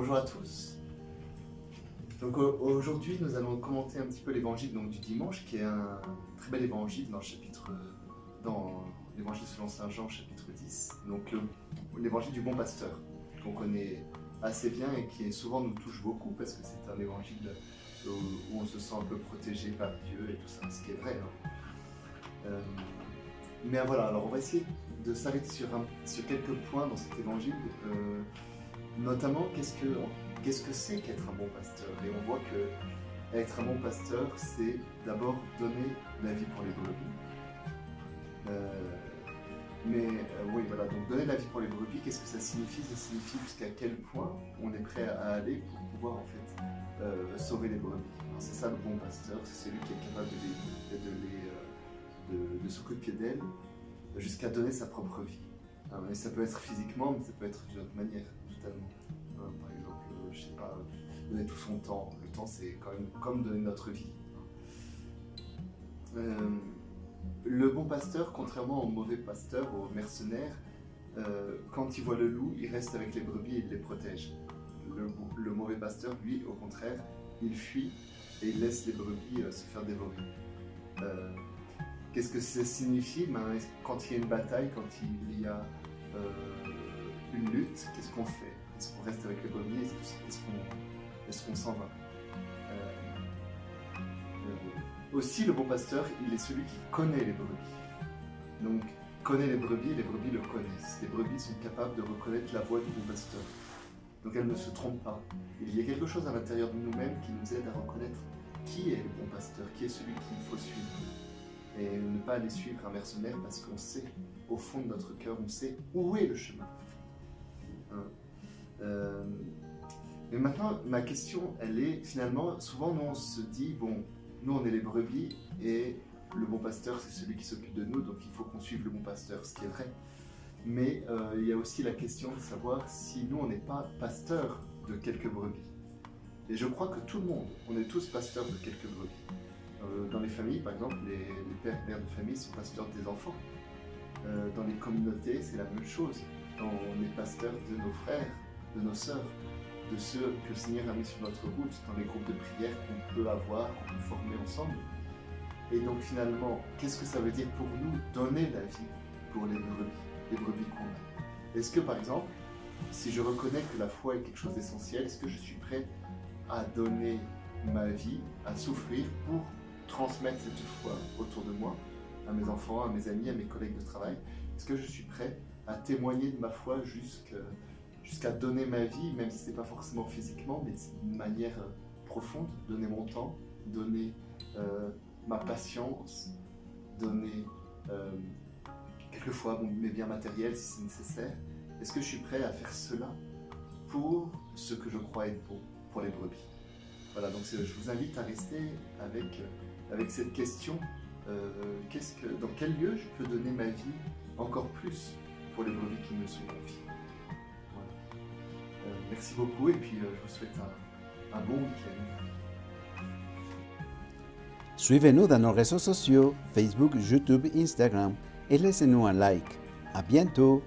Bonjour à tous. Donc aujourd'hui, nous allons commenter un petit peu l'évangile du dimanche, qui est un très bel évangile dans l'évangile selon Saint Jean, chapitre 10. Donc l'évangile du bon pasteur, qu'on connaît assez bien et qui souvent nous touche beaucoup parce que c'est un évangile où on se sent un peu protégé par Dieu et tout ça, ce qui est vrai. Mais voilà, alors on va essayer de s'arrêter sur quelques points dans cet évangile, notamment qu'est-ce que c'est qu'être un bon pasteur. Et on voit que être un bon pasteur, c'est d'abord donner la vie pour les brebis. Oui, voilà, donc donner la vie pour les brebis, qu'est-ce que ça signifie? Ça signifie jusqu'à quel point on est prêt à aller pour pouvoir en fait sauver les brebis. C'est ça le bon pasteur, c'est celui qui est capable de s'occuper d'elles jusqu'à donner sa propre vie. Et ça peut être physiquement, mais ça peut être d'une autre manière, totalement. Par exemple, je sais pas, donner tout son temps. Le temps, c'est quand même comme donner notre vie. Le bon pasteur, contrairement au mauvais pasteur, au mercenaire, quand il voit le loup, il reste avec les brebis et il les protège. Le mauvais pasteur, lui, au contraire, il fuit et il laisse les brebis se faire dévorer. Qu'est-ce que ça signifie? Quand il y a une bataille, quand il y a une lutte, qu'est-ce qu'on fait? Est-ce qu'on reste avec les brebis? Est-ce qu'on s'en va? Aussi, le bon pasteur, il est celui qui connaît les brebis. Donc, connaît les brebis et les brebis le connaissent. Les brebis sont capables de reconnaître la voix du bon pasteur. Donc, elles ne se trompent pas. Il y a quelque chose à l'intérieur de nous-mêmes qui nous aide à reconnaître qui est le bon pasteur, qui est celui qu'il faut suivre. Et ne pas aller suivre un mercenaire parce qu'on sait, au fond de notre cœur, on sait où est le chemin. Mais maintenant, ma question, elle est, finalement, souvent nous on se dit, bon, nous on est les brebis et le bon pasteur c'est celui qui s'occupe de nous, donc il faut qu'on suive le bon pasteur, ce qui est vrai. Mais il y a aussi la question de savoir si nous on n'est pas pasteurs de quelques brebis. Et je crois que tout le monde, on est tous pasteurs de quelques brebis. Dans les familles, par exemple, les pères et mères de famille sont pasteurs des enfants. Dans les communautés, c'est la même chose. On est pasteurs de nos frères, de nos sœurs, de ceux que le Seigneur a mis sur notre route, dans les groupes de prière qu'on peut avoir, qu'on peut former ensemble. Et donc finalement, qu'est-ce que ça veut dire pour nous donner la vie pour les brebis qu'on a? Est-ce que par exemple, si je reconnais que la foi est quelque chose d'essentiel, est-ce que je suis prêt à donner ma vie, à souffrir pour transmettre cette foi autour de moi, à mes enfants, à mes amis, à mes collègues de travail? Est-ce que je suis prêt à témoigner de ma foi jusqu'à donner ma vie, même si ce n'est pas forcément physiquement, mais d'une manière profonde, donner mon temps, donner ma patience, donner quelquefois mes biens matériels si c'est nécessaire? Est-ce que je suis prêt à faire cela pour ce que je crois être bon, pour les brebis? Voilà, donc je vous invite à rester avec cette question. Dans quel lieu je peux donner ma vie encore plus pour les brebis qui me sont confiées? Voilà. Merci beaucoup et puis je vous souhaite un bon week-end. Suivez-nous dans nos réseaux sociaux, Facebook, YouTube, Instagram et laissez-nous un like. À bientôt!